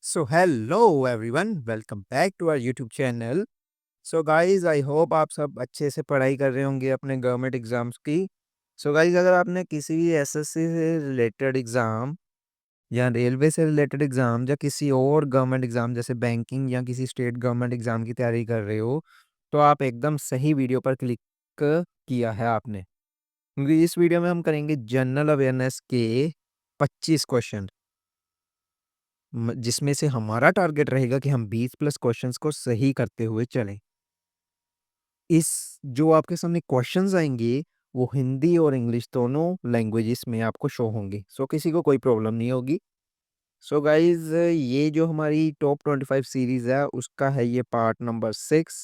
So hello everyone, welcome back to our YouTube channel. So guys, I hope आप सब अच्छे से पढ़ाई कर रहे होंगे अपने गवर्नमेंट एग्जाम्स की। So guys, अगर आपने किसी भी एसएससी से रिलेटेड एग्जाम या रेलवे से रिलेटेड एग्जाम या किसी और गवर्नमेंट एग्जाम जैसे बैंकिंग या किसी स्टेट गवर्नमेंट एग्जाम की तैयारी कर रहे हो, तो आप एकदम सही वीडियो पर क्लिक किया है आपने, क्योंकि इस वीडियो में हम करेंगे जनरल अवेयरनेस के 25 क्वेश्चन, जिसमें से हमारा टारगेट रहेगा कि हम 20 प्लस क्वेश्चंस को सही करते हुए चलें। इस जो आपके सामने क्वेश्चंस आएंगे वो हिंदी और इंग्लिश दोनों लैंग्वेजेस में आपको शो होंगे, सो किसी को कोई प्रॉब्लम नहीं होगी। सो गाइज, ये जो हमारी टॉप 25 सीरीज है उसका है ये पार्ट नंबर 6।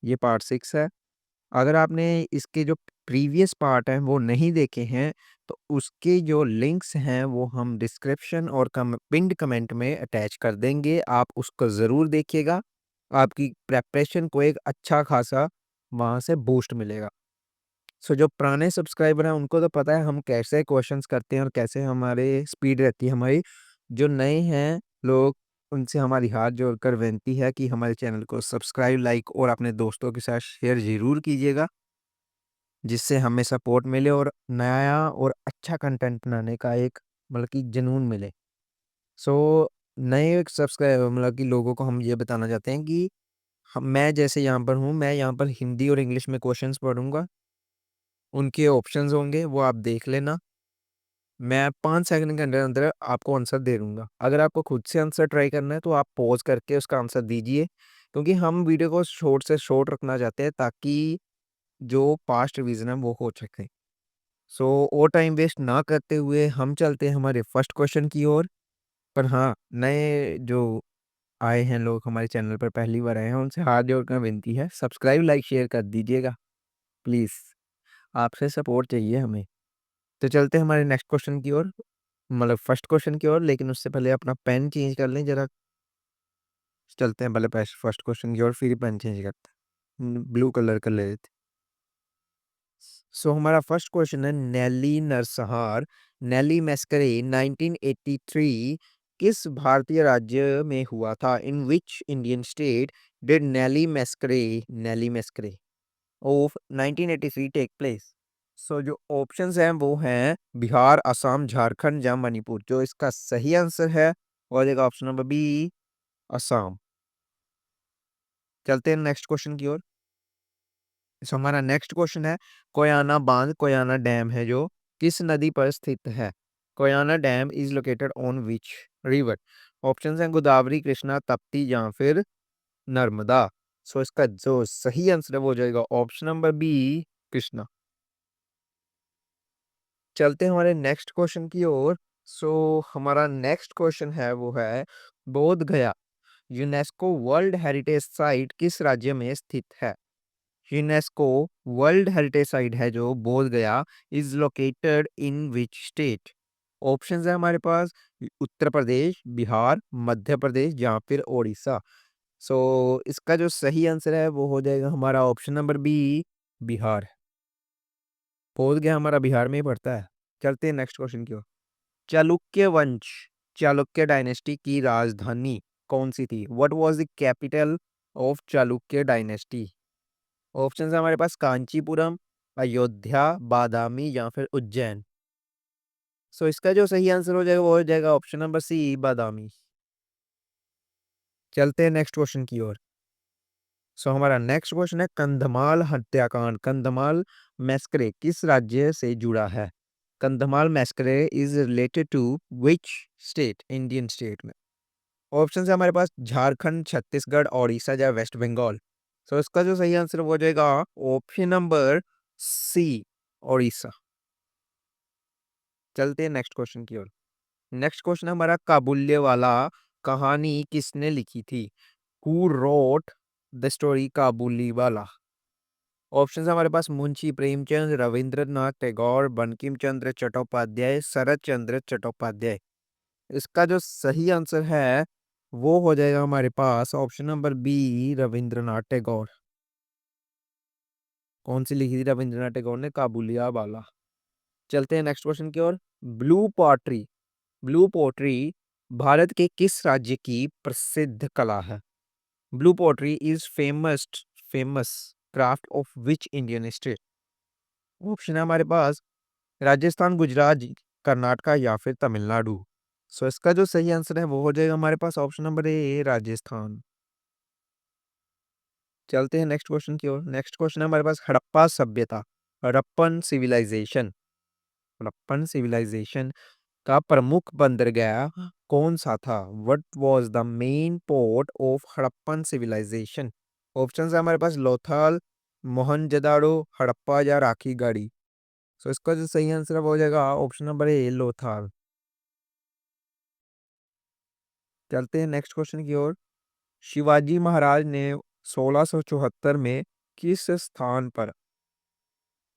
ये पार्ट 6 है। अगर आपने इसके जो प्रीवियस पार्ट हैं वो नहीं देखे हैं, तो उसके जो लिंक्स हैं वो हम डिस्क्रिप्शन और पिंड कमेंट में अटैच कर देंगे, आप उसको ज़रूर देखिएगा। आपकी प्रेपरेशन को एक अच्छा खासा वहाँ से बूस्ट मिलेगा। सो जो पुराने सब्सक्राइबर हैं उनको तो पता है हम कैसे क्वेश्चंस करते हैं और कैसे हमारे स्पीड रहती है हमारी। जो नए हैं लोग, उनसे हमारी हाथ जोड़कर विनती है कि हमारे चैनल को सब्सक्राइब, लाइक और अपने दोस्तों के साथ शेयर ज़रूर कीजिएगा, जिससे हमें सपोर्ट मिले और नया और अच्छा कंटेंट बनाने का एक मतलब कि जुनून मिले। सो नए सब्सक्राइबर मतलब कि लोगों को हम ये बताना चाहते हैं कि मैं जैसे यहाँ पर हूँ, मैं यहाँ पर हिंदी और इंग्लिश में क्वेश्चंस पढ़ूंगा, उनके ऑप्शंस होंगे वो आप देख लेना। मैं 5 सेकंड के अंदर अंदर आपको आंसर दे दूंगा। अगर आपको खुद से आंसर ट्राई करना है तो आप पॉज करके उसका आंसर दीजिए, क्योंकि हम वीडियो को शॉर्ट से शॉर्ट रखना चाहते हैं ताकि जो पास्ट रिवीजन है वो हो सके। सो और टाइम वेस्ट ना करते हुए हम चलते हैं हमारे फर्स्ट क्वेश्चन की ओर। पर हाँ, नए जो आए हैं लोग हमारे चैनल पर पहली बार आए हैं, उनसे हाथ जोड़कर विनती है सब्सक्राइब, लाइक, शेयर कर दीजिएगा प्लीज़। आपसे सपोर्ट चाहिए हमें। तो चलते हैं हमारे नेक्स्ट क्वेश्चन की ओर, मतलब फर्स्ट क्वेश्चन की ओर, लेकिन उससे पहले अपना पेन चेंज कर लें ज़रा। चलते हैं पहले फर्स्ट क्वेश्चन की ओर, फिर पेन चेंज करते हैं। ब्लू कलर कर लेते। सो हमारा फर्स्ट क्वेश्चन है, नेली नरसंहार, नेली मैस्करे 1983 किस भारतीय राज्य में हुआ था? In which Indian state did Nellie massacre of 1983 take place? So जो ऑप्शंस हैं वो हैं बिहार, असम, झारखंड या मणिपुर। जो इसका सही आंसर है वो आ जाएगा ऑप्शन नंबर बी, असम। चलते हैं नेक्स्ट क्वेश्चन की ओर। सो हमारा नेक्स्ट क्वेश्चन है, कोयना बांध, कोयना डैम है जो किस नदी पर स्थित है? Koyna dam is located on which river? Options हैं गोदावरी, कृष्णा, तप्ती या फिर नर्मदा। सो इसका जो सही आंसर है वो हो जाएगा ऑप्शन नंबर बी, कृष्णा। चलते हैं हमारे नेक्स्ट क्वेश्चन की ओर। सो हमारा नेक्स्ट क्वेश्चन है वो है, बोध गया यूनेस्को वर्ल्ड हेरिटेज साइट किस राज्य में स्थित है? यूनेस्को वर्ल्ड हेरिटेज साइट है जो बोध गया is located in which state? Options है हमारे पास उत्तर प्रदेश, बिहार, मध्य प्रदेश या फिर ओडिशा। सो इसका जो सही आंसर है वो हो जाएगा हमारा ऑप्शन नंबर बी, बिहार। बोध गया हमारा बिहार में ही पड़ता है। चलते हैं नेक्स्ट क्वेश्चन की ओर। चालुक्य वंश, चालुक्य डायनेस्टी की राजधानी कौन सी थी? What was the capital of Chalukya dynasty? Options है हमारे पास कांचीपुरम, अयोध्या, बादामी या फिर उज्जैन। सो इसका जो सही आंसर हो जाएगा वो हो जाएगा ऑप्शन नंबर सी, बादामी। चलते हैं नेक्स्ट क्वेश्चन की ओर। सो हमारा नेक्स्ट क्वेश्चन है, कंधमाल हत्याकांड, कंधमाल मैस्करे किस राज्य से जुड़ा है? Kandhamal massacre is related to which state, Indian state में? ऑप्शन है हमारे पास झारखंड, छत्तीसगढ़, ओडिशा या वेस्ट बंगाल। सो इसका जो सही आंसर हो जाएगा ऑप्शन नंबर सी, ओडिशा। चलते हैं नेक्स्ट क्वेश्चन की ओर। नेक्स्ट क्वेश्चन हमारा, काबुलिये वाला कहानी किसने लिखी थी? हु रोट द स्टोरी काबुली वाला? ऑप्शन हमारे पास मुंशी प्रेमचंद, रविंद्रनाथ टैगोर, बंकिम चंद्र चट्टोपाध्याय, शरत चंद्र चट्टोपाध्याय। इसका जो सही आंसर है वो हो जाएगा हमारे पास option number B, Rabindranath Tagore. कौन सी लिखी थी रविंद्रनाथ टैगोर ने? काबुलिया वाला। चलते हैं नेक्स्ट क्वेश्चन की ओर। Blue pottery, blue pottery Bharat के किस राज्य की प्रसिद्ध कला है? Blue pottery is famous craft of which Indian state? Option है हमारे पास राजस्थान, गुजरात, कर्नाटका या फिर तमिलनाडु। सो इसका जो सही आंसर है वो हो जाएगा हमारे पास ऑप्शन नंबर ए, राजस्थान। चलते हैं नेक्स्ट क्वेश्चन की ओर। नेक्स्ट क्वेश्चन है हमारे पास हड़प्पा सभ्यता, हड़प्पन सिविलाइजेशन, हड़प्पन सिविलाइजेशन का प्रमुख बंदरगाह कौन सा था? What was the main port of Harappan civilisation? Options है हमारे पास लोथल, मोहनजोदाड़ो, हड़प्पा या राखी गढ़ी। सो इसका जो सही आंसर है वो हो जाएगा ऑप्शन नंबर ए, लोथल। चलते हैं नेक्स्ट क्वेश्चन की ओर। शिवाजी महाराज ने 1674 में किस स्थान पर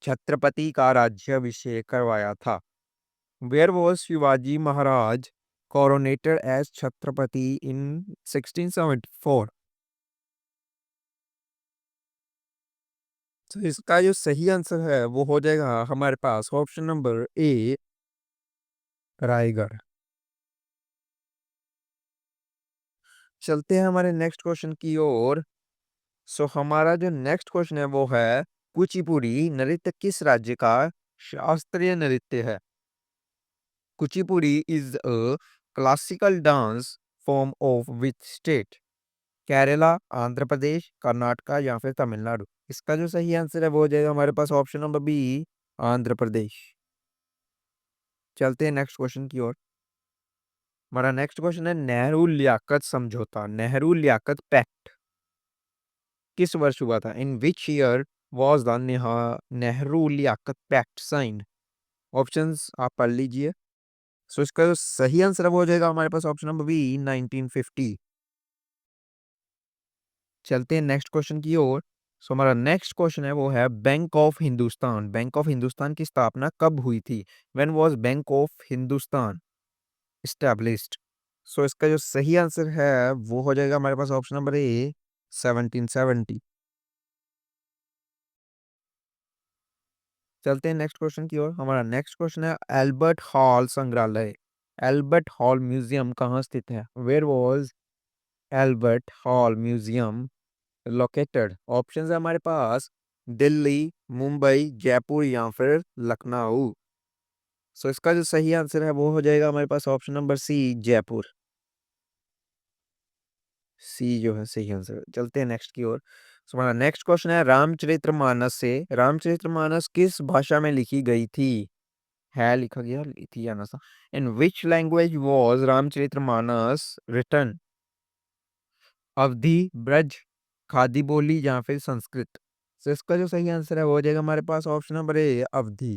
छत्रपति का राज्याभिषेक करवाया था? Where was Shivaji Maharaj coronated as Chhatrapati in 1674? तो इसका जो सही आंसर है वो हो जाएगा हमारे पास ऑप्शन नंबर ए, रायगढ़। चलते हैं हमारे नेक्स्ट क्वेश्चन की ओर। सो हमारा जो नेक्स्ट क्वेश्चन है वो है कुचिपुड़ी नृत्य किस राज्य का शास्त्रीय नृत्य है? Kuchipudi is a classical dance form of which state? Kerala, Andhra Pradesh, Karnataka या फिर तमिलनाडु। इसका जो सही आंसर है वो हो जाएगा हमारे पास option number B, Andhra Pradesh. चलते हैं नेक्स्ट क्वेश्चन की ओर। हमारा नेक्स्ट क्वेश्चन है नेहरू लियाकत समझौता, नेहरू लियाकत पैक्ट किस वर्ष हुआ था? In which year was the Nehru Liaquat pact signed? Options आप पढ़ लीजिए। सो इसका जो सही आंसर है वो हो जाएगा हमारे पास ऑप्शन नंबर बी, 1950। चलते हैं नेक्स्ट क्वेश्चन की ओर। सो हमारा नेक्स्ट क्वेश्चन है वो है bank of Hindustan, bank of Hindustan की स्थापना कब हुई थी? When was bank of Hindustan established? So इसका जो सही आंसर है वो हो जाएगा हमारे पास ऑप्शन नंबर ए, 1770। चलते हैं नेक्स्ट क्वेश्चन की ओर। हमारा नेक्स्ट क्वेश्चन है एल्बर्ट हॉल संग्रहालय, एल्बर्ट हॉल म्यूजियम कहाँ स्थित है? Where was Albert Hall museum located? Options है हमारे पास दिल्ली, मुंबई, जयपुर या फिर लखनऊ। सो इसका जो सही आंसर है वो हो जाएगा हमारे पास ऑप्शन नंबर सी, जयपुर। सी जो है सही आंसर। चलते हैं नेक्स्ट की ओर। सो हमारा नेक्स्ट क्वेश्चन है रामचरितमानस से, रामचरितमानस किस भाषा में लिखी गई थी? है लिखा गया, थी या ना था? In which language was Ramcharitmanas written? Awadhi, Braj, Khadi Boli या फिर संस्कृत? तो इसका जो सही आंसर है वो हो जाएगा हमारे पास ऑप्शन नंबर ए, अवधी।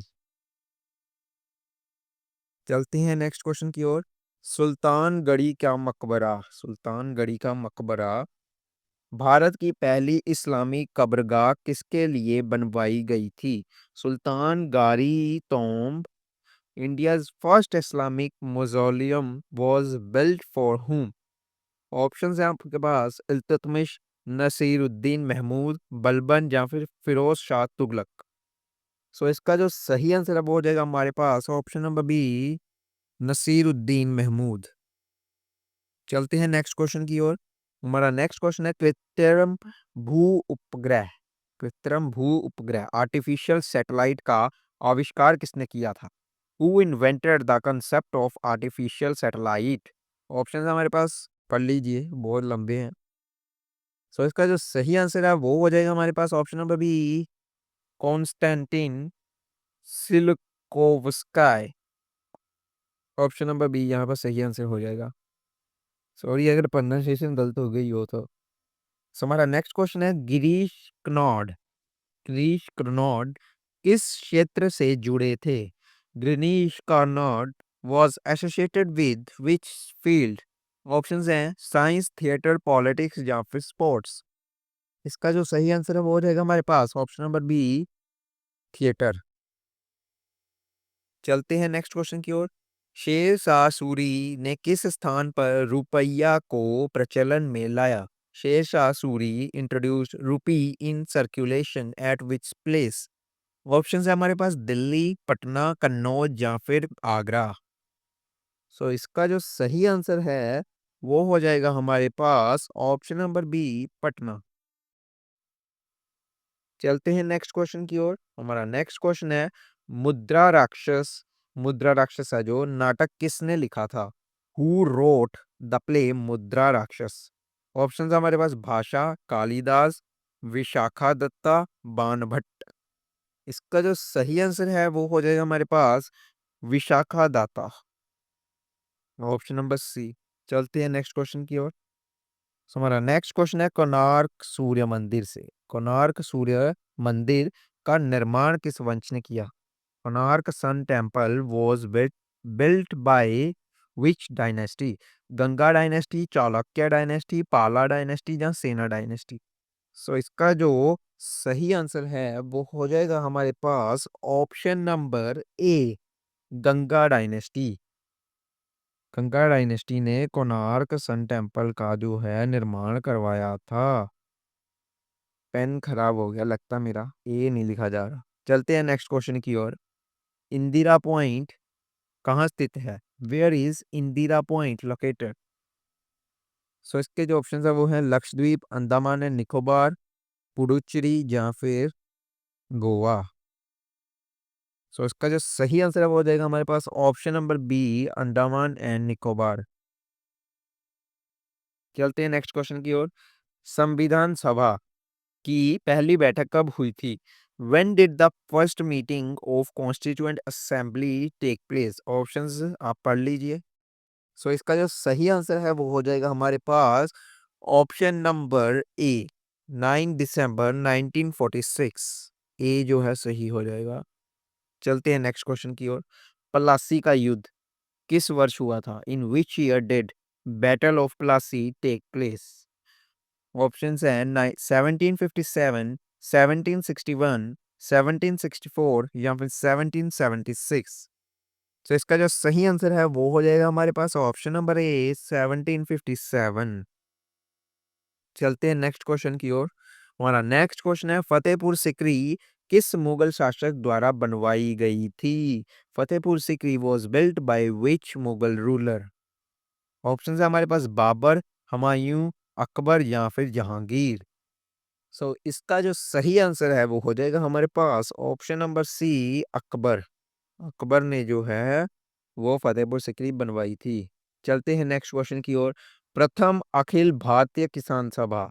चलते हैं नेक्स्ट क्वेश्चन की ओर। सुल्तानगढ़ी का मकबरा, सुल्तानगढ़ी का मकबरा भारत की पहली इस्लामी कब्रगाह किसके लिए बनवाई गई थी? सुल्तान गारी tomb, India's first Islamic मौजोलियम was built for whom? Options हैं आपके पास इल्तुतमिश, नसीरुद्दीन महमूद, बलबन या फिर फिरोज शाह तुगलक। सो इसका जो सही आंसर है वो हो जाएगा हमारे पास option number B, Nasiruddin Mahmud. चलते हैं नेक्स्ट क्वेश्चन की ओर। हमारा नेक्स्ट क्वेश्चन है कृत्रिम भू उपग्रह, कृत्रिम भू उपग्रह आर्टिफिशियल सैटेलाइट का आविष्कार किसने किया था? Who invented the concept of artificial satellite? Option हमारे पास पढ़ लीजिए, बहुत लंबे हैं। सो इसका जो सही आंसर है वो हो जाएगा हमारे पास option number B, Konstantin Tsiolkovsky. Option number B यहाँ पर सही आंसर हो जाएगा। सॉरी अगर प्रोनाउंसिएशन गलत हो गई हो तो। सो हमारा नेक्स्ट क्वेश्चन है गिरीश कर्नाड, गिरीश कर्नाड किस क्षेत्र से जुड़े थे? Girish Karnad was associated with which field? Options हैं साइंस, थिएटर, पॉलिटिक्स या फिर स्पोर्ट्स। इसका जो सही आंसर है वो हो जाएगा हमारे पास ऑप्शन नंबर बी, थिएटर। चलते हैं नेक्स्ट क्वेश्चन की ओर। शेर शाह सूरी ने किस स्थान पर रुपया को प्रचलन में लाया? Sher Shah Suri introduced rupee in circulation eight which place? Option है हमारे पास दिल्ली, पटना, कन्नौज या फिर आगरा। सो इसका जो सही आंसर है वो हो जाएगा हमारे पास ऑप्शन नंबर बी, पटना। चलते हैं नेक्स्ट क्वेश्चन की ओर। हमारा नेक्स्ट क्वेश्चन है मुद्रा राक्षस। मुद्रा राक्षस है जो नाटक किसने लिखा था? हु रोट द प्ले मुद्रा राक्षस? ऑप्शंस हमारे पास भाषा, कालिदास, विशाखा दत्ता, बाणभट्ट। इसका जो सही आंसर है वो हो जाएगा हमारे पास विशाखा दाता, ऑप्शन नंबर सी। चलते हैं नेक्स्ट क्वेश्चन की ओर। हमारा नेक्स्ट क्वेश्चन है कोणार्क सूर्य मंदिर से। कोणार्क सूर्य मंदिर का निर्माण किस वंश ने किया? Konark sun temple was built by which dynasty? Ganga dynasty, Chalukya dynasty, Pala dynasty या सेना डायनेस्टी? सो इसका जो सही आंसर है वो हो जाएगा हमारे पास option number A, Ganga dynasty. Ganga dynasty ने कोणार्क सन टेम्पल का जो है निर्माण करवाया था। पेन खराब हो गया लगता मेरा, ए नहीं लिखा जा रहा। चलते हैं नेक्स्ट क्वेश्चन की ओर। इंदिरा पॉइंट कहाँ स्थित है? Where is Indira point located? So इसके जो ऑप्शन है वो है लक्षद्वीप, अंडमान एंड निकोबार, पुडुचेरी या फिर गोवा। सो इसका जो सही आंसर है वो हो जाएगा हमारे पास option number B, Andaman and Nicobar. चलते हैं नेक्स्ट क्वेश्चन की ओर। संविधान सभा की पहली बैठक कब हुई थी? When did the first meeting of Constituent Assembly take place? Options आप पढ़ लीजिए। सो इसका जो सही आंसर है वो हो जाएगा हमारे पास ऑप्शन नंबर ए, 9 दिसंबर 1946। ए जो है सही हो जाएगा। चलते हैं नेक्स्ट क्वेश्चन की ओर। प्लासी का युद्ध किस वर्ष हुआ था? In which year did battle of Plassey take place? Options हैं 1757, 1761, 1764 या फिर 1776। तो इसका जो सही आंसर है वो हो जाएगा हमारे पास ऑप्शन नंबर ए, 1757। चलते हैं नेक्स्ट क्वेश्चन की ओर। हमारा नेक्स्ट क्वेश्चन है फतेहपुर सिकरी किस मुगल शासक द्वारा बनवाई गई थी? Fatehpur Sikri was built by which Mughal ruler? Option है हमारे पास बाबर, हुमायूं, अकबर या फिर जहांगीर। सो इसका जो सही आंसर है वो हो जाएगा हमारे पास option number C, Akbar. Akbar ने जो है वो फतेहपुर सिकरी बनवाई थी। चलते हैं नेक्स्ट क्वेश्चन की ओर। प्रथम अखिल भारतीय किसान सभा,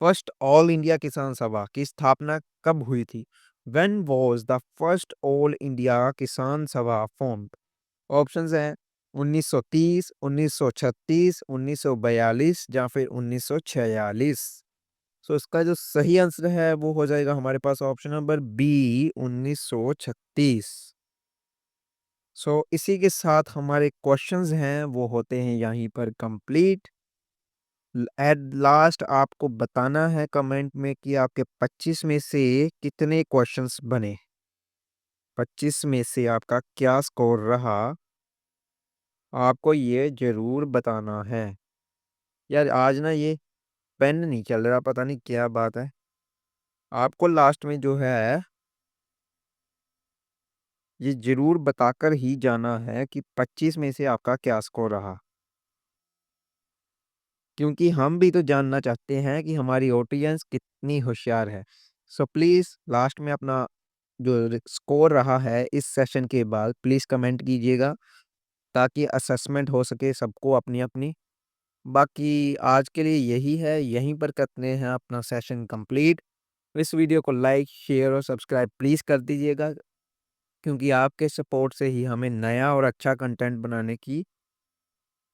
फर्स्ट ऑल इंडिया किसान सभा की स्थापना कब हुई थी? When was the first all India किसान सभा formed? ऑप्शंस हैं 1930, 1936, 1942 या फिर 1946। सो इसका जो सही आंसर है वो हो जाएगा हमारे पास ऑप्शन नंबर बी, 1936। सो इसी के साथ हमारे क्वेश्चंस हैं वो होते हैं यहीं पर कंप्लीट। एट लास्ट आपको बताना है कमेंट में कि आपके 25 में से कितने क्वेश्चंस बने। 25 में से आपका क्या स्कोर रहा, आपको ये जरूर बताना है। यार आज ना ये पेन नहीं चल रहा, पता नहीं क्या बात है। आपको लास्ट में जो है ये जरूर बताकर ही जाना है कि 25 में से आपका क्या स्कोर रहा, क्योंकि हम भी तो जानना चाहते हैं कि हमारी ऑडियंस कितनी होशियार है। सो प्लीज लास्ट में अपना जो स्कोर रहा है इस सेशन के बाद प्लीज कमेंट कीजिएगा ताकि असेसमेंट हो सके सबको अपनी अपनी। बाकी आज के लिए यही है, यहीं पर करते हैं अपना सेशन कंप्लीट। इस वीडियो को लाइक, शेयर और सब्सक्राइब प्लीज कर दीजिएगा, क्योंकि आपके सपोर्ट से ही हमें नया और अच्छा कंटेंट बनाने की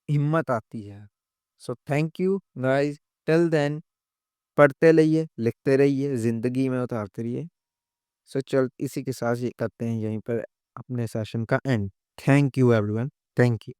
हिम्मत आती है। So thank you guys, till then पढ़ते रहिए, लिखते रहिए, जिंदगी में उतारते रहिए। सो चल इसी के साथ ये करते हैं यहीं पर अपने सेशन का and. Thank you everyone, thank you.